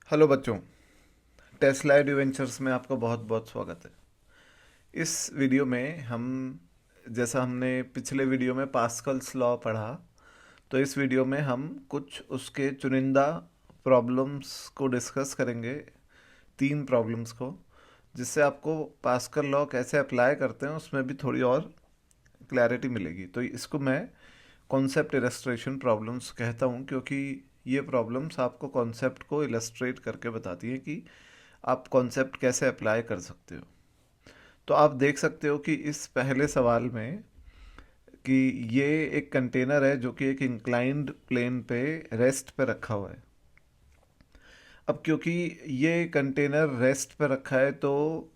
Hello बच्चों, Tesla adventures में आपका बहुत बहुत स्वागत है। इस वीडियो में हम जैसा हमने पिछले वीडियो में पास्कल्स लॉ पढ़ा, तो इस वीडियो में हम कुछ उसके चुनिंदा प्रॉब्लम्स को डिस्कस करेंगे। 3 प्रॉब्लम्स को, जिससे आपको पास्कल लॉ कैसे अप्लाई करते हैं उसमें भी थोड़ी और क्लैरिटी मिलेगी। तो इसको मैं कॉन्सेप्ट इलस्ट्रेशन प्रॉब्लम्स कहता हूँ, क्योंकि ये प्रॉब्लम्स आपको कॉन्सेप्ट को इलस्ट्रेट करके बताती हैं कि आप कॉन्सेप्ट कैसे अप्लाई कर सकते हो। तो आप देख सकते हो कि इस पहले सवाल में कि ये एक कंटेनर है जो कि एक इंक्लाइंड प्लेन पे रेस्ट पे रखा हुआ है। अब क्योंकि ये कंटेनर रेस्ट पे रखा है, तो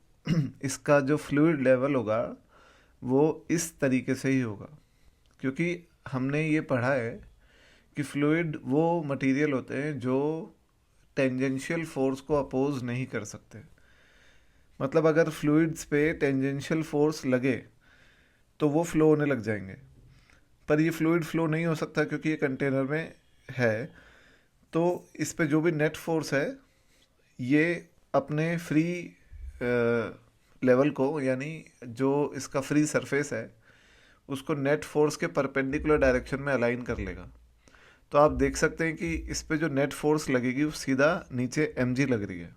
इसका जो फ्लूइड लेवल होगा वो इस तरीके से ही होगा, क्योंकि हमने ये पढ़ा है कि फ्लूइड वो मटेरियल होते हैं जो टेंजेंशियल फोर्स को अपोज नहीं कर सकते। मतलब अगर फ्लूइड्स पे टेंजेंशियल फोर्स लगे तो वो फ्लो होने लग जाएंगे, पर ये फ्लूइड फ्लो नहीं हो सकता क्योंकि ये कंटेनर में है। तो इस पे जो भी नेट फोर्स है, ये अपने फ्री लेवल को, यानी जो इसका फ्री सरफेस है उसको नेट फोर्स के परपेंडिकुलर डायरेक्शन में अलाइन कर लेगा। तो आप देख सकते हैं कि इस पे जो नेट फोर्स लगेगी वो सीधा नीचे mg लग रही है।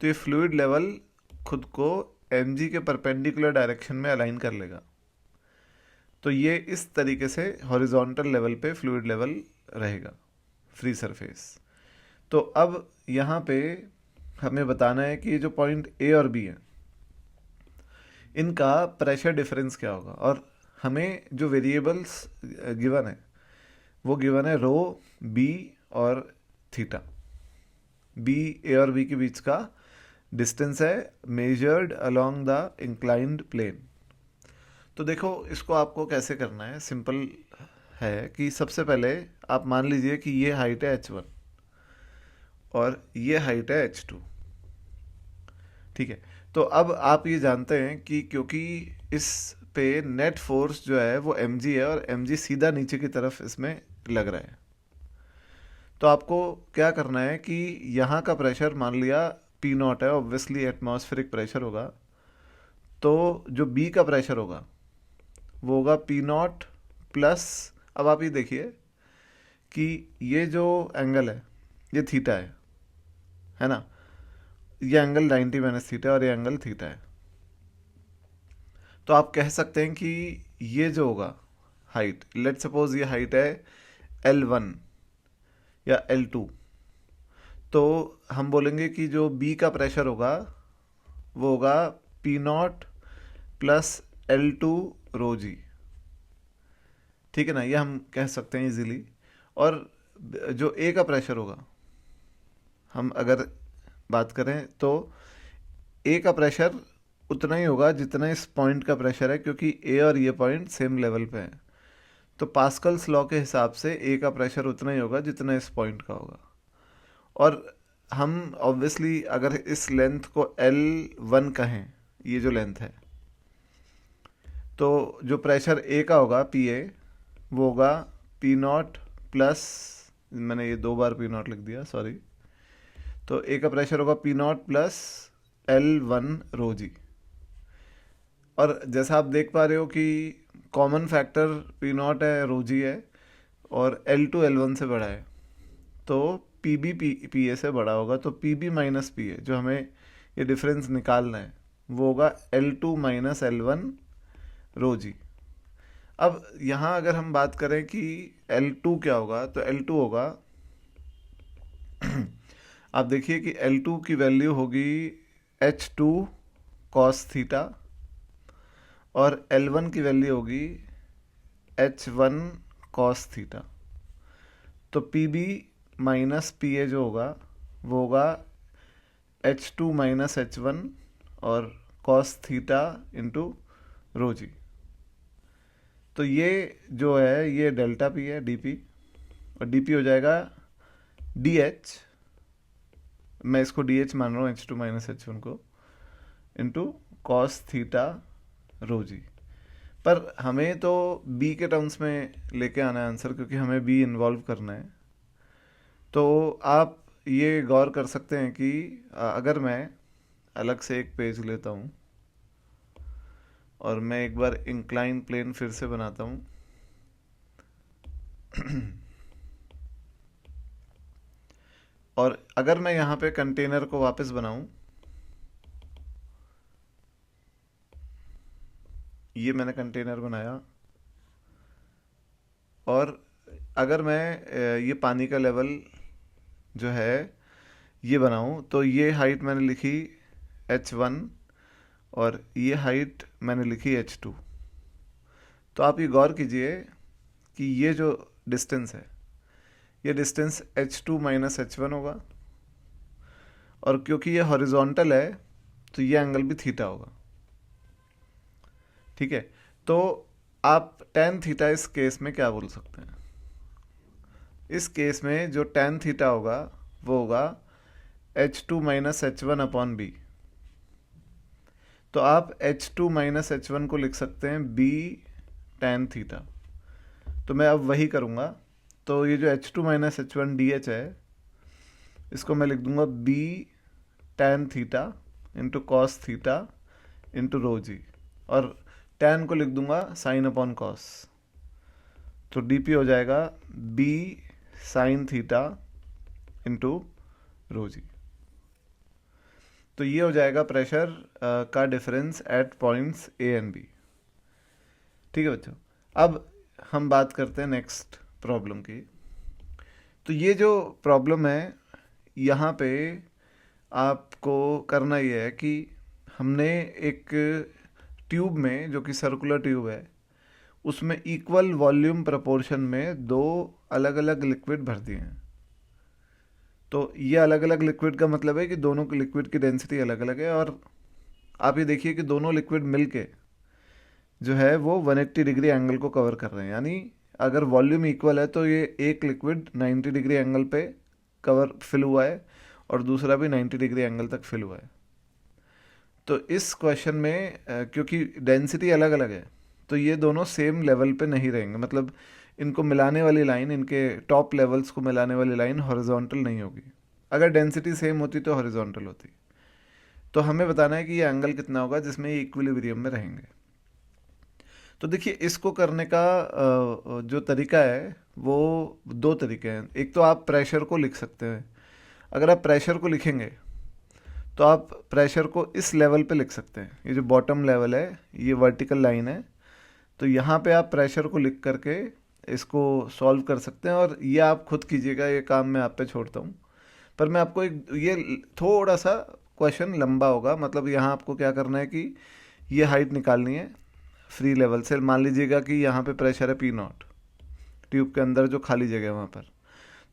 तो ये फ्लूइड लेवल खुद को mg के परपेंडिकुलर डायरेक्शन में अलाइन कर लेगा। तो ये इस तरीके से हॉरिजॉन्टल लेवल पे फ्लूइड लेवल रहेगा, फ्री सरफेस। तो अब यहाँ पे हमें बताना है कि ये जो पॉइंट ए और बी है, इनका प्रेशर डिफरेंस क्या होगा। और हमें जो वेरिएबल्स गिवन है वो गिवन है रो, बी और थीटा। बी, ए और बी के बीच का डिस्टेंस है measured along the inclined plane. तो देखो, इसको आपको कैसे करना है, सिंपल है कि सबसे पहले आप मान लीजिए कि ये हाइट है h1 और ये हाइट है h2। ठीक है। तो अब आप ये जानते हैं कि क्योंकि इस पे नेट फोर्स जो है वो mg है और mg सीधा नीचे की तरफ इसमें लग रहा है, तो आपको क्या करना है कि यहाँ का प्रेशर मान लिया पी नॉट है, ऑब्वियसली एटमॉस्फेरिक प्रेशर होगा। तो जो बी का प्रेशर होगा वो होगा पी नॉट प्लस, अब आप ये देखिए कि ये जो एंगल है ये थीटा है ना। ये एंगल 90 माइनस थीटा और ये एंगल थीटा है। तो आप कह सकते हैं कि ये जो होगा हाइट, लेट सपोज ये हाइट है L1 या L2, तो हम बोलेंगे कि जो बी का प्रेशर होगा वो होगा पी नॉट प्लस L2 रो जी। ठीक है ना, ये हम कह सकते हैं इजीली। और जो ए का प्रेशर होगा, हम अगर बात करें तो ए का प्रेशर उतना ही होगा जितना इस पॉइंट का प्रेशर है, क्योंकि ए और ये पॉइंट सेम लेवल पे है। तो पास्कल्स लॉ के हिसाब से ए का प्रेशर उतना ही होगा जितना इस पॉइंट का होगा। और हम ऑब्वियसली अगर इस लेंथ को L1 कहें, ये जो लेंथ है, तो जो प्रेशर ए का होगा पी ए, वो होगा पी नॉट प्लस, मैंने ये 2 बार पी नॉट लिख दिया, सॉरी। तो ए का प्रेशर होगा पी नॉट प्लस L1 रो जी। और जैसा आप देख पा रहे हो कि कॉमन फैक्टर पी नॉट है, रो जी है, और L2 L1 से बड़ा है, तो पी बी पी ए से बड़ा होगा। तो P B minus P A, जो हमें ये डिफरेंस निकालना है, वो होगा L2 माइनस L1 रो जी। अब यहाँ अगर हम बात करें कि L2 क्या होगा, तो L2 होगा आप देखिए कि L2 की वैल्यू होगी H2 कॉस थीटा और L1 की वैल्यू होगी H1 कॉस थीटा। तो P B minus P A जो होगा वो होगा H2 माइनस H1 और cos theta into rho g. तो ये जो है ये डेल्टा पी है, डीपी, और डीपी हो जाएगा डी एच, मैं इसको डी एच मान रहा हूँ H2 माइनस H1 को, इंटू कॉस थीटा रो जी। पर हमें तो बी के टर्म्स में लेके आना है आंसर, क्योंकि हमें बी इन्वॉल्व करना है। तो आप ये गौर कर सकते हैं कि अगर मैं अलग से एक पेज लेता हूँ और मैं एक बार इंक्लाइन प्लेन फिर से बनाता हूँ, और अगर मैं यहाँ पे कंटेनर को वापस बनाऊं, ये मैंने कंटेनर बनाया, और अगर मैं ये पानी का लेवल जो है ये बनाऊं, तो ये हाइट मैंने लिखी h1 और ये हाइट मैंने लिखी h2। तो आप ये गौर कीजिए कि ये जो डिस्टेंस है, ये डिस्टेंस h2 माइनस h1 होगा, और क्योंकि ये हॉरिजॉन्टल है तो ये एंगल भी थीटा होगा। ठीक है, तो आप tan थीटा इस केस में क्या बोल सकते हैं? इस केस में जो tan थीटा होगा वो होगा h2 minus h1 upon b। तो आप h2 माइनस h1 को लिख सकते हैं b tan थीटा। तो मैं अब वही करूँगा। तो ये जो h2 माइनस h1 dh है, इसको मैं लिख दूंगा b tan theta into cos theta into rho g, और tan को लिख दूंगा साइन अपॉन कॉस। तो dp हो जाएगा b sine theta into rho g. तो ये हो जाएगा प्रेशर का difference at points A and B. ठीक है बच्चों, अब हम बात करते हैं नेक्स्ट प्रॉब्लम की। तो ये जो प्रॉब्लम है, यहाँ पे आपको करना ये है कि हमने एक ट्यूब में, जो कि सर्कुलर ट्यूब है, उसमें इक्वल वॉल्यूम प्रपोर्शन में दो अलग अलग लिक्विड भर दिए हैं। तो ये अलग अलग लिक्विड का मतलब है कि दोनों के लिक्विड की डेंसिटी अलग अलग है, और आप ये देखिए कि दोनों लिक्विड मिलके जो है वो 180 डिग्री एंगल को कवर कर रहे हैं। यानी अगर वॉल्यूम इक्वल है तो ये एक लिक्विड 90 डिग्री एंगल पे फिल हुआ है और दूसरा भी 90 डिग्री एंगल तक फिल हुआ है। तो इस क्वेश्चन में क्योंकि डेंसिटी अलग अलग है, तो ये दोनों सेम लेवल पे नहीं रहेंगे। मतलब इनको मिलाने वाली लाइन, इनके टॉप लेवल्स को मिलाने वाली लाइन हॉरिजॉन्टल नहीं होगी। अगर डेंसिटी सेम होती तो हॉरिजॉन्टल होती। तो हमें बताना है कि ये एंगल कितना होगा जिसमें ये इक्विलिब्रियम में रहेंगे। तो देखिए, इसको करने का जो तरीका है वो दो तरीके हैं। एक तो आप प्रेशर को लिख सकते हैं। अगर आप प्रेशर को लिखेंगे तो आप प्रेशर को इस लेवल पे लिख सकते हैं। ये जो बॉटम लेवल है, ये वर्टिकल लाइन है, तो यहाँ पे आप प्रेशर को लिख करके इसको सॉल्व कर सकते हैं। और ये आप खुद कीजिएगा, ये काम मैं आप पे छोड़ता हूँ। पर मैं आपको एक, ये थोड़ा सा क्वेश्चन लंबा होगा। मतलब यहाँ आपको क्या करना है कि ये हाइट निकालनी है फ्री लेवल से। मान लीजिएगा कि यहाँ पे प्रेशर है P0, ट्यूब के अंदर जो खाली जगह है वहाँ पर।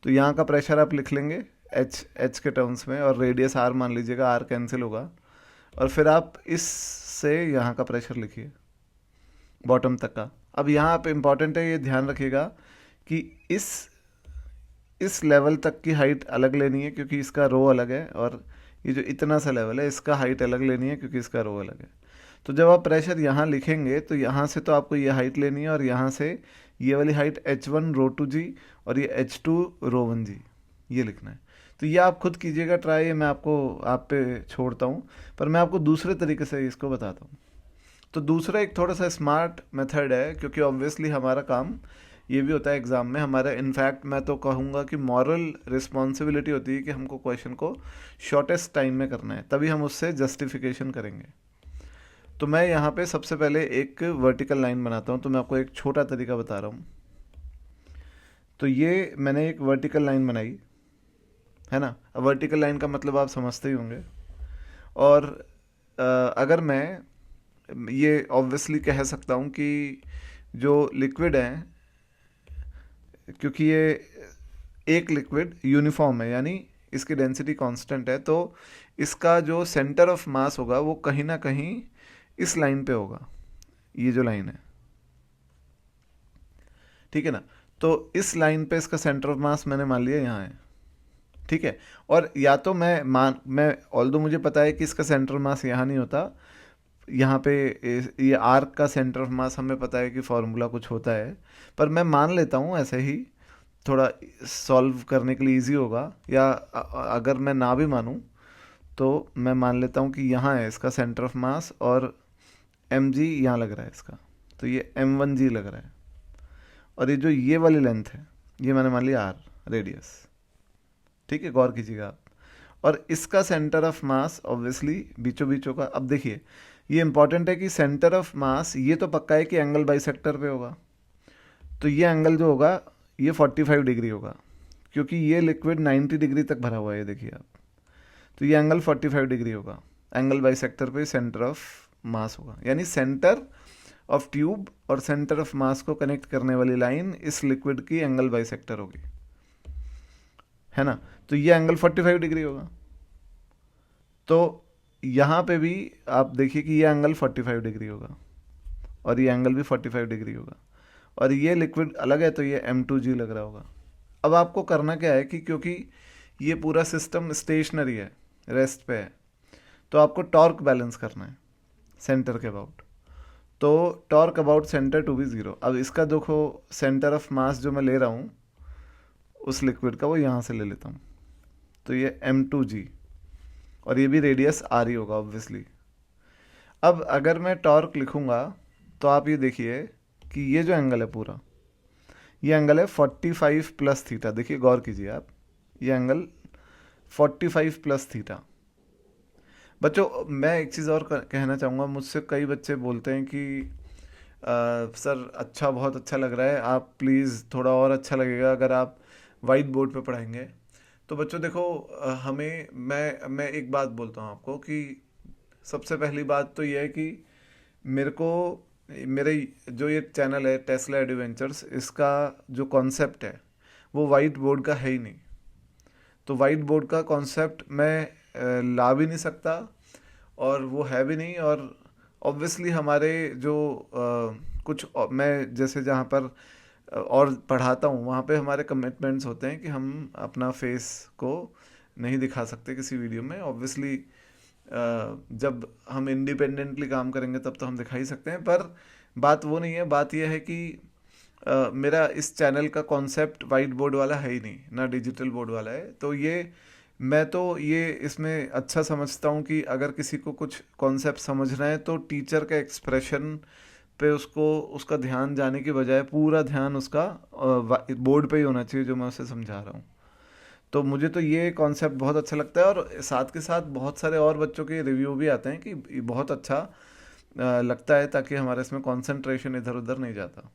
तो यहाँ का प्रेशर आप लिख लेंगे एच के टर्म्स में, और रेडियस R मान लीजिएगा, R कैंसिल होगा। और फिर आप इस से यहाँ का प्रेशर लिखिए बॉटम तक का। अब यहाँ पे इम्पॉर्टेंट है, ये ध्यान रखिएगा कि इस लेवल तक की हाइट अलग लेनी है क्योंकि इसका रो अलग है, और ये जो इतना सा लेवल है इसका हाइट अलग लेनी है क्योंकि इसका रो अलग है। तो जब आप प्रेशर यहाँ लिखेंगे तो यहाँ से तो आपको ये हाइट लेनी है, और यहाँ से ये वाली हाइट h1 रो 2g और ये h2 रो 1g ये लिखना है। तो ये आप खुद कीजिएगा ट्राई, ये मैं आपको आप पे छोड़ता हूँ। पर मैं आपको दूसरे तरीके से इसको बताता हूँ। तो दूसरा एक थोड़ा सा स्मार्ट मेथड है, क्योंकि ऑब्वियसली हमारा काम ये भी होता है एग्ज़ाम में हमारा। इनफैक्ट मैं तो कहूँगा कि मॉरल रिस्पॉन्सिबिलिटी होती है कि हमको क्वेश्चन को शॉर्टेस्ट टाइम में करना है, तभी हम उससे जस्टिफिकेशन करेंगे। तो मैं यहाँ पे सबसे पहले एक वर्टिकल लाइन बनाता हूँ। तो मैं आपको एक छोटा तरीका बता रहा हूँ। तो ये मैंने एक वर्टिकल लाइन बनाई है ना। अब वर्टिकल लाइन का मतलब आप समझते ही होंगे। और अगर मैं ये ऑब्वियसली कह सकता हूँ कि जो लिक्विड है, क्योंकि ये एक लिक्विड यूनिफॉर्म है, यानी इसकी डेंसिटी कांस्टेंट है, तो इसका जो सेंटर ऑफ मास होगा वो कहीं ना कहीं इस लाइन पे होगा। ये जो लाइन है, ठीक है ना। तो इस लाइन पे इसका सेंटर ऑफ मास मैंने मान लिया यहाँ है, ठीक है। और या तो मैं ऑल्दो मुझे पता है कि इसका सेंटर ऑफ मास यहाँ नहीं होता, यहाँ पे ये आर्क का सेंटर ऑफ मास हमें पता है कि फॉर्मूला कुछ होता है, पर मैं मान लेता हूँ ऐसे ही थोड़ा सॉल्व करने के लिए इजी होगा, या अगर मैं ना भी मानूं तो मैं मान लेता हूँ कि यहाँ है इसका सेंटर ऑफ मास और एम जी यहाँ लग रहा है इसका, तो ये m1g लग रहा है। और ये जो ये वाली लेंथ है ये मैंने मान लिया r रेडियस, ठीक है, गौर कीजिएगा आप। और इसका सेंटर ऑफ मास ऑब्वियसली बीचों बीचों का। अब देखिए ये इंपॉर्टेंट है कि सेंटर ऑफ मास ये तो पक्का है कि एंगल बाइसेक्टर पे होगा, तो ये एंगल जो होगा ये 45 डिग्री होगा, क्योंकि ये लिक्विड 90 डिग्री तक भरा हुआ है, ये देखिए आप। तो ये एंगल 45 डिग्री होगा, एंगल बाइसेक्टर पे सेंटर ऑफ मास होगा, यानी सेंटर ऑफ ट्यूब और सेंटर ऑफ मास को कनेक्ट करने वाली लाइन इस लिक्विड की एंगल बाइसेक्टर होगी, है ना। तो ये एंगल 45 डिग्री होगा। तो यहाँ पे भी आप देखिए कि ये एंगल 45 डिग्री होगा और ये एंगल भी 45 डिग्री होगा, और ये लिक्विड अलग है तो ये m2g लग रहा होगा। अब आपको करना क्या है कि क्योंकि ये पूरा सिस्टम स्टेशनरी है, रेस्ट पे है, तो आपको टॉर्क बैलेंस करना है सेंटर के अबाउट। तो torque about centre to be 0। अब इसका देखो सेंटर ऑफ मास जो मैं ले रहा हूँ उस लिक्विड का, वो यहाँ से ले लेता हूँ, तो ये m2g और ये भी रेडियस r ही होगा ऑब्वियसली। अब अगर मैं टॉर्क लिखूँगा तो आप ये देखिए कि ये जो एंगल है पूरा, ये एंगल है 45 प्लस थीटा। देखिए गौर कीजिए आप, ये एंगल 45 प्लस थीटा। बच्चों मैं एक चीज़ और कहना चाहूँगा, मुझसे कई बच्चे बोलते हैं कि सर अच्छा, बहुत अच्छा लग रहा है, आप प्लीज़ थोड़ा और अच्छा लगेगा अगर आप वाइट बोर्ड पे पढ़ाएंगे। तो बच्चों देखो हमें मैं एक बात बोलता हूँ आपको कि सबसे पहली बात तो ये है कि मेरे जो ये चैनल है टेस्ला एडवेंचर्स, इसका जो कॉन्सेप्ट है वो वाइट बोर्ड का है ही नहीं। तो वाइट बोर्ड का कॉन्सेप्ट मैं ला भी नहीं सकता और वो है भी नहीं। और ऑब्वियसली हमारे जो मैं जैसे जहाँ पर और पढ़ाता हूँ वहाँ पे हमारे कमिटमेंट्स होते हैं कि हम अपना फेस को नहीं दिखा सकते किसी वीडियो में। ऑब्वियसली जब हम इंडिपेंडेंटली काम करेंगे तब तो हम दिखा ही सकते हैं, पर बात वो नहीं है। बात यह है कि मेरा इस चैनल का कॉन्सेप्ट वाइट बोर्ड वाला है ही नहीं, ना डिजिटल बोर्ड वाला है। तो मैं तो ये इसमें अच्छा समझता हूँ कि अगर किसी को कुछ कॉन्सेप्ट समझना है तो टीचर के एक्सप्रेशन पे उसका ध्यान जाने की बजाय पूरा ध्यान उसका बोर्ड पे ही होना चाहिए जो मैं उसे समझा रहा हूँ। तो मुझे तो ये कॉन्सेप्ट बहुत अच्छा लगता है, और साथ के साथ बहुत सारे और बच्चों के रिव्यू भी आते हैं कि ये बहुत अच्छा लगता है, ताकि हमारे इसमें कंसंट्रेशन इधर उधर नहीं जाता।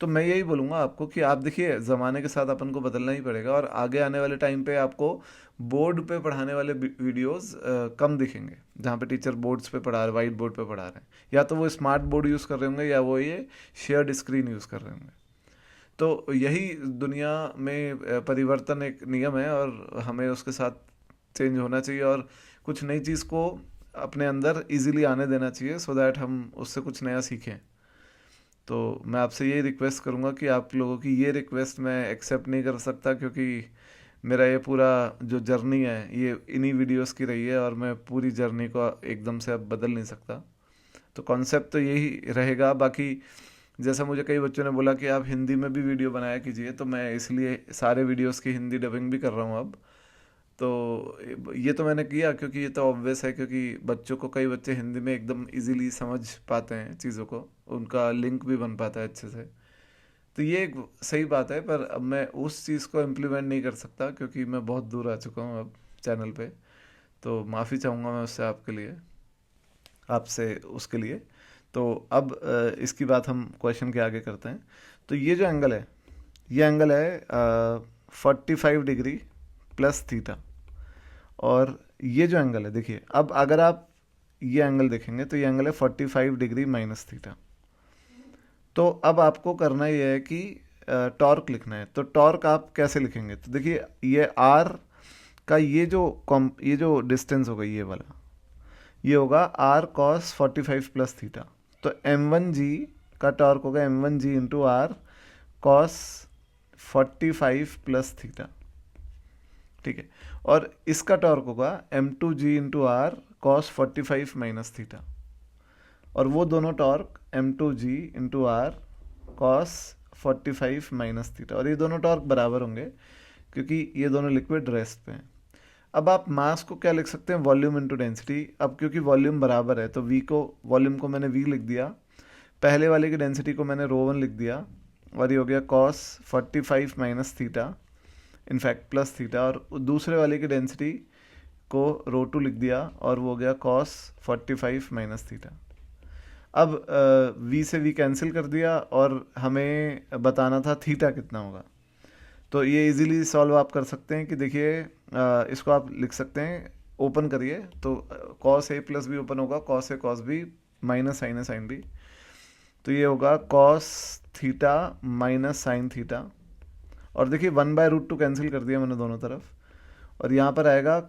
तो मैं यही बोलूँगा आपको कि आप देखिए ज़माने के साथ अपन को बदलना ही पड़ेगा, और आगे आने वाले टाइम पे आपको बोर्ड पे पढ़ाने वाले वीडियोस कम दिखेंगे, जहाँ पे टीचर बोर्ड्स पे पढ़ा रहे, वाइट बोर्ड पे पढ़ा रहे हैं, या तो वो स्मार्ट बोर्ड यूज़ कर रहे होंगे या वो ये शेयर्ड स्क्रीन यूज़ कर रहे होंगे। तो यही दुनिया में परिवर्तन एक नियम है, और हमें उसके साथ चेंज होना चाहिए और कुछ नई चीज़ को अपने अंदर इजीली आने देना चाहिए, सो दैट हम उससे कुछ नया सीखें। तो मैं आपसे ये रिक्वेस्ट करूँगा कि आप लोगों की ये रिक्वेस्ट मैं एक्सेप्ट नहीं कर सकता, क्योंकि मेरा ये पूरा जो जर्नी है ये इन्हीं वीडियोस की रही है, और मैं पूरी जर्नी को एकदम से अब बदल नहीं सकता। तो कॉन्सेप्ट तो यही रहेगा। बाकी जैसा मुझे कई बच्चों ने बोला कि आप हिंदी में भी वीडियो बनाया कीजिए, तो मैं इसलिए सारे वीडियोस की हिंदी डबिंग भी कर रहा हूँ अब। तो ये तो मैंने किया क्योंकि ये तो ऑब्वियस है, क्योंकि बच्चों को, कई बच्चे हिंदी में एकदम इजीली समझ पाते हैं चीज़ों को, उनका लिंक भी बन पाता है अच्छे से। तो ये एक सही बात है, पर अब मैं उस चीज़ को इम्प्लीमेंट नहीं कर सकता क्योंकि मैं बहुत दूर आ चुका हूँ अब चैनल पे। तो माफ़ी चाहूँगा मैं उससे आपसे उसके लिए। तो अब इसकी बात हम क्वेश्चन के आगे करते हैं। तो ये जो एंगल है, ये एंगल है 45 डिग्री प्लस थीटा, और ये जो एंगल है देखिए, अब अगर आप ये एंगल देखेंगे तो ये एंगल है 45 डिग्री माइनस थीटा। तो अब आपको करना ये है कि टॉर्क लिखना है। तो टॉर्क आप कैसे लिखेंगे? तो देखिए ये आर का ये जो डिस्टेंस होगा ये वाला, ये होगा आर कॉस 45 प्लस थीटा। तो m1g का टॉर्क होगा m1g into R cos 45 plus theta, ठीक है। और इसका टॉर्क होगा m2g into R cos 45 minus theta, और वो दोनों torque m2g into R cos 45 minus theta, और ये दोनों टॉर्क बराबर होंगे क्योंकि ये दोनों लिक्विड रेस्ट पे हैं। अब आप मास को क्या लिख सकते हैं, वॉल्यूम इनटू डेंसिटी। अब क्योंकि वॉल्यूम बराबर है तो वी को, वॉल्यूम को मैंने वी लिख दिया, पहले वाले की डेंसिटी को मैंने रो 1 लिख दिया, और ये हो गया cos 45 minus theta, in fact plus theta, और दूसरे वाले की डेंसिटी को रो 2 लिख दिया और वो हो गया कॉस 45 माइनस थीटा। अब वी से वी कैंसिल कर दिया और हमें बताना था थीटा कितना होगा। तो ये इजीली सॉल्व आप कर सकते हैं कि देखिए, इसको आप लिख सकते हैं, ओपन करिए तो cos A plus be open होगा, cos A cos B minus sign A sine B, तो ये होगा cos theta minus sine theta. और देखिए 1/√2 कैंसिल कर दिया मैंने दोनों तरफ, और यहाँ पर आएगा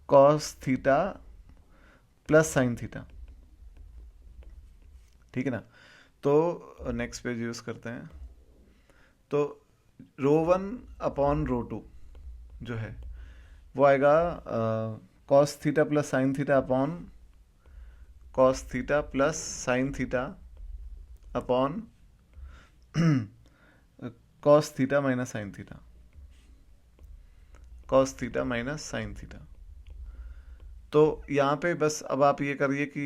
cos theta plus sine theta, ठीक है ना। तो नेक्स्ट पेज यूज़ करते हैं। तो रो 1 अपॉन रो 2 जो है वो आएगा cos theta plus sine theta upon cos theta plus sine theta upon cos theta minus sine theta, cos theta minus sine theta. तो यहाँ पे बस अब आप ये करिए कि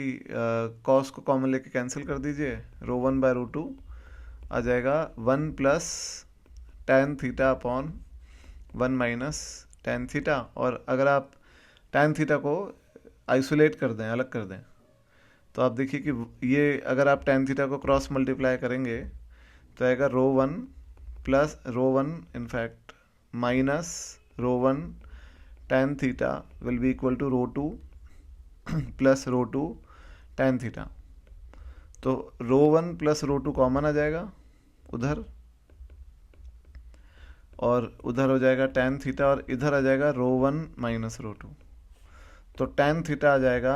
कॉस को कॉमन लेके कैंसिल कर दीजिए, रो 1/√2 आ जाएगा 1 plus tan theta upon 1 minus tan theta. और अगर आप tan थीटा को आइसोलेट कर दें, अलग कर दें, तो आप देखिए कि ये अगर आप tan थीटा को क्रॉस मल्टीप्लाई करेंगे तो आएगा rho 1 plus rho 1 in fact minus rho 1 tan theta will be equal to rho 2 plus rho 2 tan theta. तो रो 1 प्लस रो 2 कॉमन आ जाएगा उधर, और उधर हो जाएगा tan थीटा, और इधर आ जाएगा रो 1 माइनस रो 2। तो tan थीटा आ जाएगा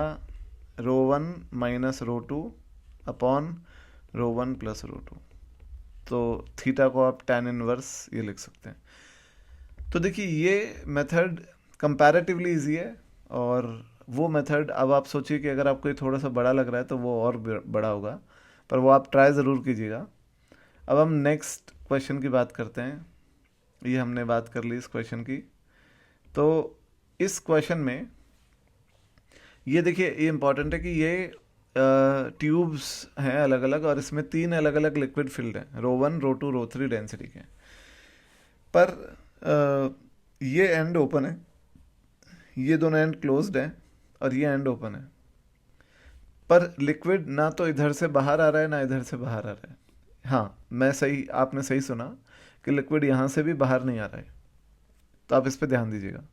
रो 1 minus rho 2 upon rho 1 plus rho 2। तो थीटा को आप tan इनवर्स ये लिख सकते हैं। तो देखिए ये मेथड कंपैरेटिवली इजी है, और वो मेथड, अब आप सोचिए कि अगर आपको ये थोड़ा सा बड़ा लग रहा है तो वो और बड़ा होगा, पर वो आप ट्राई ज़रूर कीजिएगा। अब हम नेक्स्ट क्वेश्चन की बात करते हैं। ये हमने बात कर ली इस क्वेश्चन की। तो इस क्वेश्चन में ये देखिए, ये इम्पॉर्टेंट है कि ये ट्यूब्स हैं अलग अलग, और इसमें 3 अलग अलग लिक्विड फिल्ड हैं, रो 1 रो 2 रो 3 डेंसिटी के। पर ये एंड ओपन है, ये दोनों एंड क्लोज्ड हैं, और ये एंड ओपन है। पर लिक्विड ना तो इधर से बाहर आ रहा है ना इधर से बाहर आ रहा है। हाँ, आपने सही सुना कि लिक्विड यहाँ से भी बाहर नहीं आ रहा है, तो आप इस पर ध्यान दीजिएगा।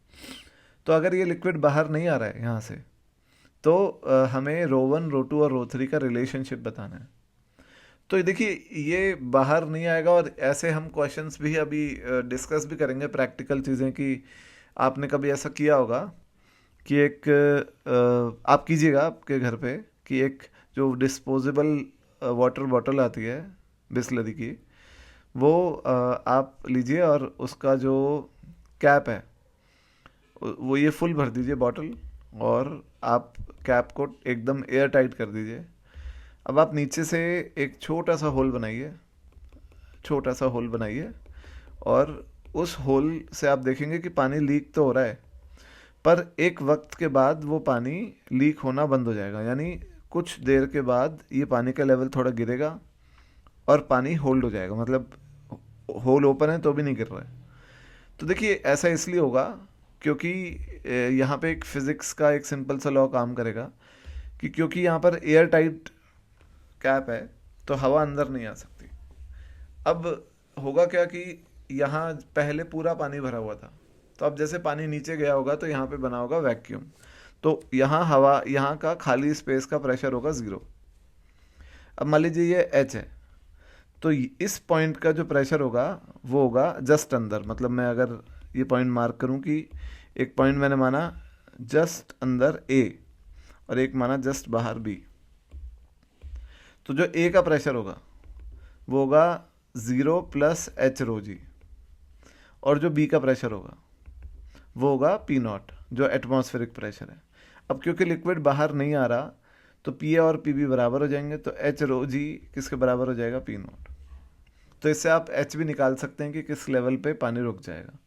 तो अगर ये लिक्विड बाहर नहीं आ रहा है यहाँ से, तो हमें रो 1 रो 2 और रो 3 का रिलेशनशिप बताना है। तो ये देखिए, ये बाहर नहीं आएगा, और ऐसे हम क्वेश्चंस भी अभी डिस्कस भी करेंगे, प्रैक्टिकल चीज़ें, कि आपने कभी ऐसा किया होगा कि एक आप कीजिएगा आपके घर पे कि एक जो डिस्पोजेबल वाटर बॉटल आती है बिस्लरी की, वो आप लीजिए और उसका जो कैप है वो ये फुल भर दीजिए बॉटल, और आप कैप को एकदम एयर टाइट कर दीजिए। अब आप नीचे से एक छोटा सा होल बनाइए, छोटा सा होल बनाइए, और उस होल से आप देखेंगे कि पानी लीक तो हो रहा है, पर एक वक्त के बाद वो पानी लीक होना बंद हो जाएगा, यानी कुछ देर के बाद ये पानी का लेवल थोड़ा गिरेगा और पानी होल्ड हो जाएगा, मतलब होल ओपन है तो भी नहीं गिर रहा है। तो देखिए, ऐसा इसलिए होगा क्योंकि यहाँ पे एक फिज़िक्स का एक सिंपल सा लॉ काम करेगा कि क्योंकि यहाँ पर एयर टाइट कैप है तो हवा अंदर नहीं आ सकती। अब होगा क्या कि यहाँ पहले पूरा पानी भरा हुआ था, तो अब जैसे पानी नीचे गया होगा तो यहाँ पे बना होगा वैक्यूम, तो यहाँ हवा, यहाँ का खाली स्पेस का प्रेशर होगा 0। अब मान लीजिए ये H है, तो इस पॉइंट का जो प्रेशर होगा वो होगा जस्ट अंदर, मतलब मैं अगर ये पॉइंट मार्क करूं कि एक पॉइंट मैंने माना जस्ट अंदर A और एक माना जस्ट बाहर B, तो जो A का प्रेशर होगा वो होगा 0 प्लस H रो जी, और जो B का प्रेशर होगा वो होगा P0 जो एटमॉस्फेरिक प्रेशर है। अब क्योंकि लिक्विड बाहर नहीं आ रहा तो P A और P B बराबर हो जाएंगे, तो H रो जी किसके बराबर हो जाएगा, P0। तो इससे आप एच भी निकाल सकते हैं कि किस लेवल पे पानी रुक जाएगा।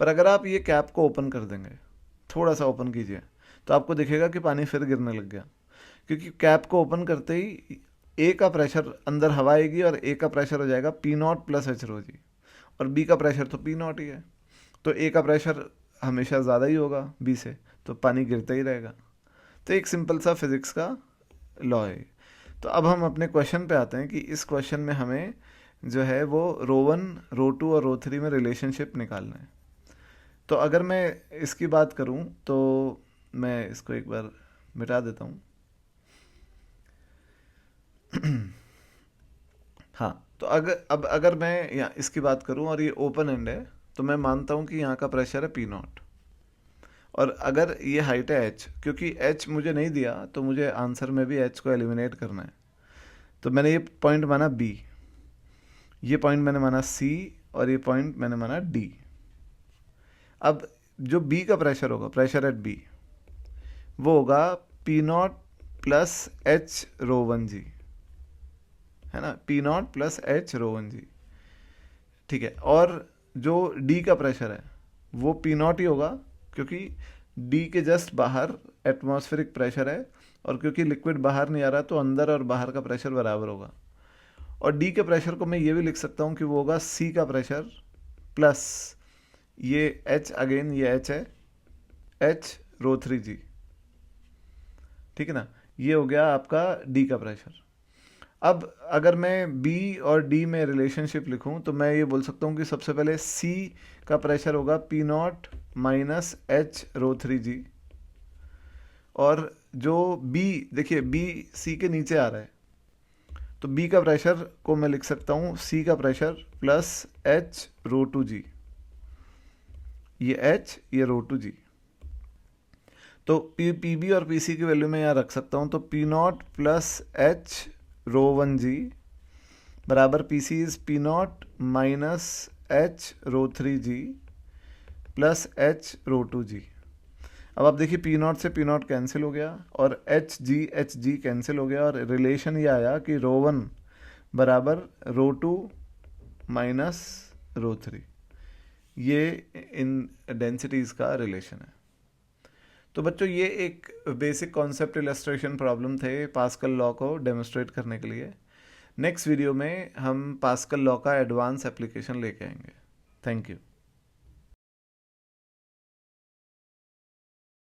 पर अगर आप ये कैप को ओपन कर देंगे, थोड़ा सा ओपन कीजिए, तो आपको दिखेगा कि पानी फिर गिरने लग गया, क्योंकि कैप को ओपन करते ही ए का प्रेशर, अंदर हवा आएगी और ए का प्रेशर हो जाएगा पी नॉट प्लस एच रो जी, और बी का प्रेशर तो पी नॉट ही है, तो ए का प्रेशर हमेशा ज़्यादा ही होगा बी से, तो पानी गिरता ही रहेगा। तो एक सिंपल सा फिज़िक्स का लॉ है। तो अब हम अपने क्वेश्चन पे आते हैं कि इस क्वेश्चन में हमें जो है वो रो 1, रो 2 और रो 3 में रिलेशनशिप निकालना है। तो अगर मैं इसकी बात करूं तो मैं इसको एक बार मिटा देता हूं। हाँ, तो अगर मैं यहाँ इसकी बात करूं और ये ओपन एंड है, तो मैं मानता हूं कि यहाँ का प्रेशर है पी नॉट, और अगर ये हाइट है एच, क्योंकि एच मुझे नहीं दिया तो मुझे आंसर में भी एच को एलिमिनेट करना है, तो मैंने ये पॉइंट माना बी, ये पॉइंट मैंने माना सी, और ये पॉइंट मैंने माना डी। अब जो बी का प्रेशर होगा, प्रेशर एट बी, वो होगा P naught plus h rho 1 जी, है ना, P naught plus h rho 1 जी, ठीक है। और जो डी का प्रेशर है वो पी नॉट ही होगा, क्योंकि डी के जस्ट बाहर एटमॉस्फेरिक प्रेशर है, और क्योंकि लिक्विड बाहर नहीं आ रहा तो अंदर और बाहर का प्रेशर बराबर होगा। और डी के प्रेशर को मैं ये भी लिख सकता हूँ कि वो होगा सी का प्रेशर प्लस ये एच, अगेन ये एच है, एच रो 3 जी, ठीक है ना, ये हो गया आपका डी का प्रेशर। अब अगर मैं बी और डी में रिलेशनशिप लिखूं तो मैं ये बोल सकता हूँ कि सबसे पहले सी का प्रेशर होगा P naught minus h rho 3 जी, और जो बी, देखिए बी सी के नीचे आ रहा है, तो बी का प्रेशर को मैं लिख सकता हूँ सी का pressure plus h rho 2 g, ये एच ये रो 2 जी। तो पी बी और पी सी की वैल्यू मैं यहाँ रख सकता हूँ, तो P naught plus h rho 1 g बराबर P C is P naught minus h rho 3 g plus h rho 2 g. अब आप देखिए पी नॉट से पी नॉट कैंसिल हो गया, और एच जी कैंसिल हो गया, और रिलेशन ये आया कि रो 1 बराबर रो 2 माइनस रो 3, ये इन डेंसिटीज़ का रिलेशन है। तो बच्चों ये एक बेसिक कॉन्सेप्ट इलस्ट्रेशन प्रॉब्लम थे पास्कल लॉ को डेमोस्ट्रेट करने के लिए। नेक्स्ट वीडियो में हम पास्कल लॉ का एडवांस एप्लीकेशन लेके आएंगे। Thank you.